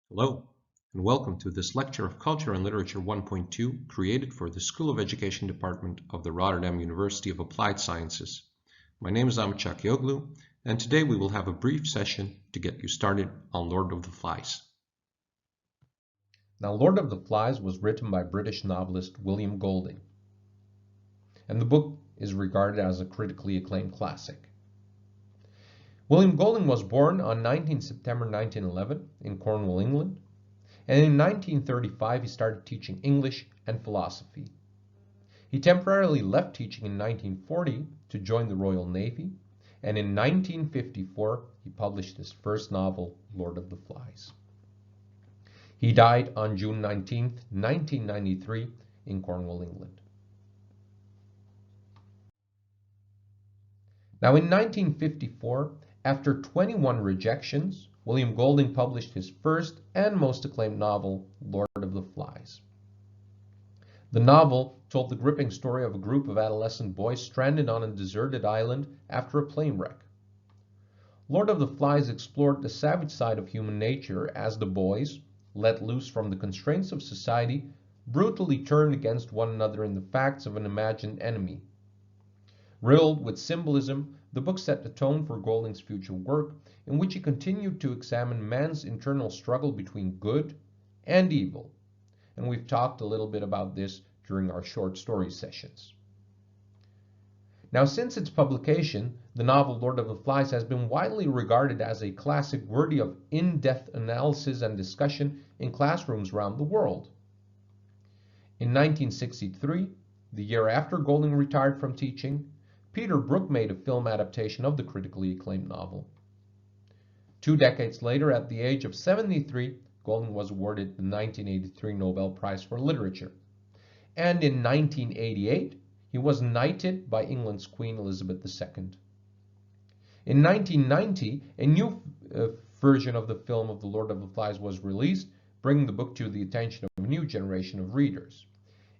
Hello, and welcome to this lecture of Culture and Literature 1.2 created for the School of Education Department of the Rotterdam University of Applied Sciences. My name is Ahmet Çakyoglu, and today we will have a brief session to get you started on Lord of the Flies. Now, Lord of the Flies was written by British novelist William Golding, and the book is regarded as a critically acclaimed classic. William Golding was born on 19 September 1911 in Cornwall, England, and in 1935 he started teaching English and philosophy. He temporarily left teaching in 1940 to join the Royal Navy, and in 1954 he published his first novel, Lord of the Flies. He died on June 19, 1993 in Cornwall, England. Now in 1954, after 21 rejections, William Golding published his first and most acclaimed novel, Lord of the Flies. The novel told the gripping story of a group of adolescent boys stranded on a deserted island after a plane wreck. Lord of the Flies explored the savage side of human nature as the boys, let loose from the constraints of society, brutally turned against one another in the facts of an imagined enemy. Riddled with symbolism, the book set the tone for Golding's future work, in which he continued to examine man's internal struggle between good and evil. And we've talked a little bit about this during our short story sessions. Now, since its publication, the novel Lord of the Flies has been widely regarded as a classic worthy of in-depth analysis and discussion in classrooms around the world. In 1963, the year after Golding retired from teaching, Peter Brook made a film adaptation of the critically acclaimed novel. 2 decades later, at the age of 73, Golding was awarded the 1983 Nobel Prize for Literature. And in 1988, he was knighted by England's Queen Elizabeth II. In 1990, a new version of the film of The Lord of the Flies was released, bringing the book to the attention of a new generation of readers.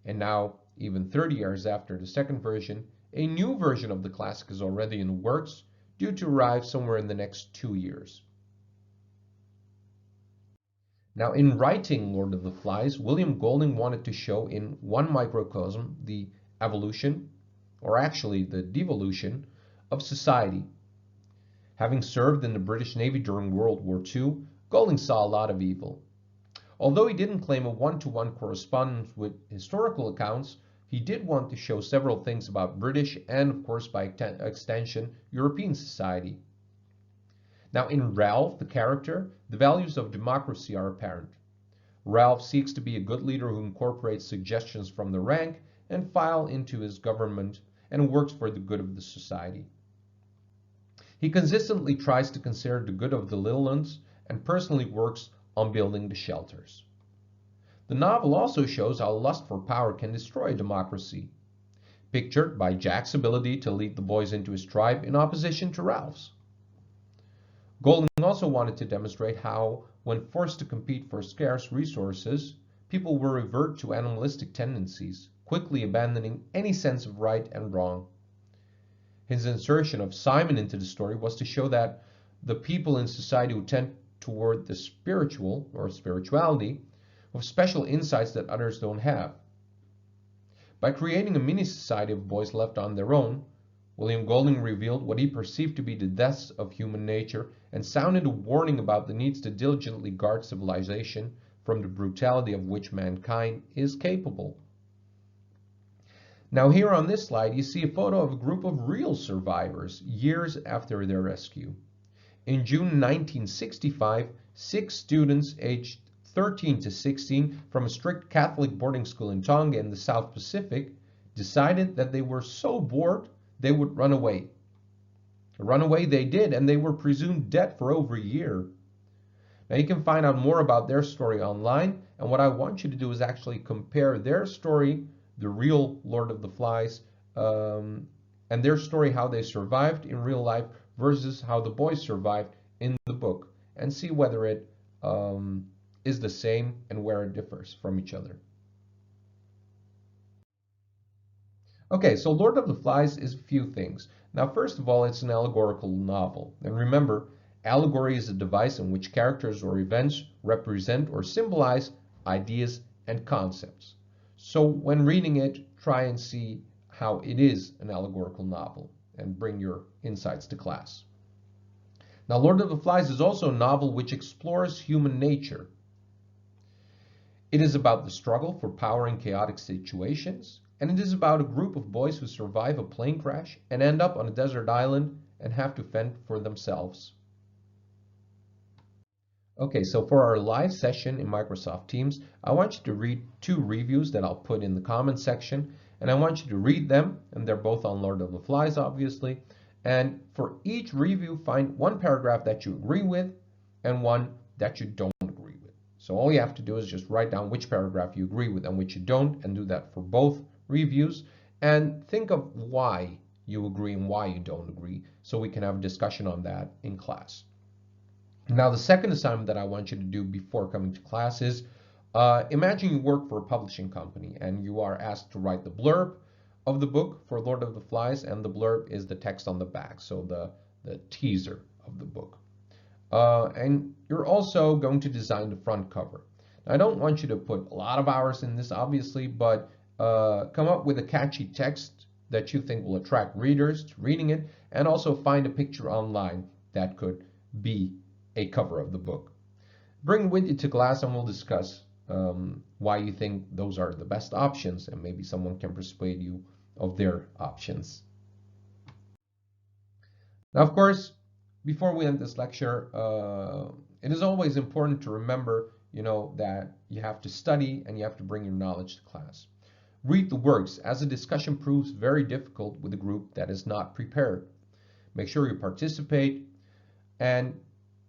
And now, even 30 years after the second version, a new version of the classic is already in the works, due to arrive somewhere in the next 2 years. Now, in writing Lord of the Flies, William Golding wanted to show in one microcosm the evolution, or actually the devolution, of society. Having served in the British Navy during World War II, Golding saw a lot of evil. Although he didn't claim a one-to-one correspondence with historical accounts, he did want to show several things about British and, of course, by extension, European society. Now, in Ralph, the character, the values of democracy are apparent. Ralph seeks to be a good leader who incorporates suggestions from the rank and file into his government and works for the good of the society. He consistently tries to consider the good of the little ones and personally works on building the shelters. The novel also shows how lust for power can destroy a democracy, pictured by Jack's ability to lead the boys into his tribe in opposition to Ralph's. Golding also wanted to demonstrate how, when forced to compete for scarce resources, people will revert to animalistic tendencies, quickly abandoning any sense of right and wrong. His insertion of Simon into the story was to show that the people in society who tend toward the spiritual, or spirituality, have special insights that others don't have. By creating a mini-society of boys left on their own, William Golding revealed what he perceived to be the depths of human nature and sounded a warning about the needs to diligently guard civilization from the brutality of which mankind is capable. Now here on this slide, you see a photo of a group of real survivors years after their rescue. In June 1965, 6 students aged 13 to 16 from a strict Catholic boarding school in Tonga in the South Pacific decided that they were so bored they would run away. Run away they did, and they were presumed dead for over a year. Now you can find out more about their story online, and what I want you to do is actually compare their story, the real Lord of the Flies, and their story, how they survived in real life versus how the boys survived in the book, and see whether it is the same and where it differs from each other. Okay, so Lord of the Flies is a few things. Now, first of all, it's an allegorical novel. And remember, allegory is a device in which characters or events represent or symbolize ideas and concepts. So when reading it, try and see how it is an allegorical novel and bring your insights to class. Now, Lord of the Flies is also a novel which explores human nature. It is about the struggle for power in chaotic situations, and it is about a group of boys who survive a plane crash and end up on a desert island and have to fend for themselves. Okay, so for our live session in Microsoft Teams, I want you to read 2 reviews that I'll put in the comment section, and I want you to read them, and they're both on Lord of the Flies, obviously. And for each review, find 1 paragraph that you agree with and 1 that you don't agree with. So all you have to do is just write down which paragraph you agree with and which you don't, and do that for both reviews. And think of why you agree and why you don't agree, so we can have a discussion on that in class. Now, the second assignment that I want you to do before coming to class is, imagine you work for a publishing company and you are asked to write the blurb of the book for Lord of the Flies, and the blurb is the text on the back, so the teaser of the book. And you're also going to design the front cover. Now, I don't want you to put a lot of hours in this, obviously, but come up with a catchy text that you think will attract readers to reading it, and also find a picture online that could be a cover of the book. Bring it with you to class and we'll discuss why you think those are the best options, and maybe someone can persuade you of their options. Now, of course, before we end this lecture, it is always important to remember, that you have to study and you have to bring your knowledge to class. Read the works, as a discussion proves very difficult with a group that is not prepared. Make sure you participate, and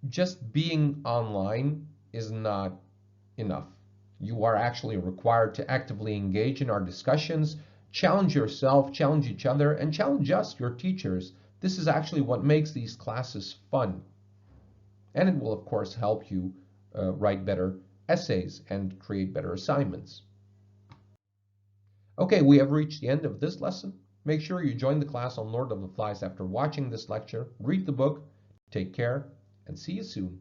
just being online is not enough. You are actually required to actively engage in our discussions, challenge yourself, challenge each other, and challenge us, your teachers. This is actually what makes these classes fun. And it will, of course, help you write better essays and create better assignments. Okay, we have reached the end of this lesson. Make sure you join the class on Lord of the Flies after watching this lecture. Read the book. Take care, and see you soon.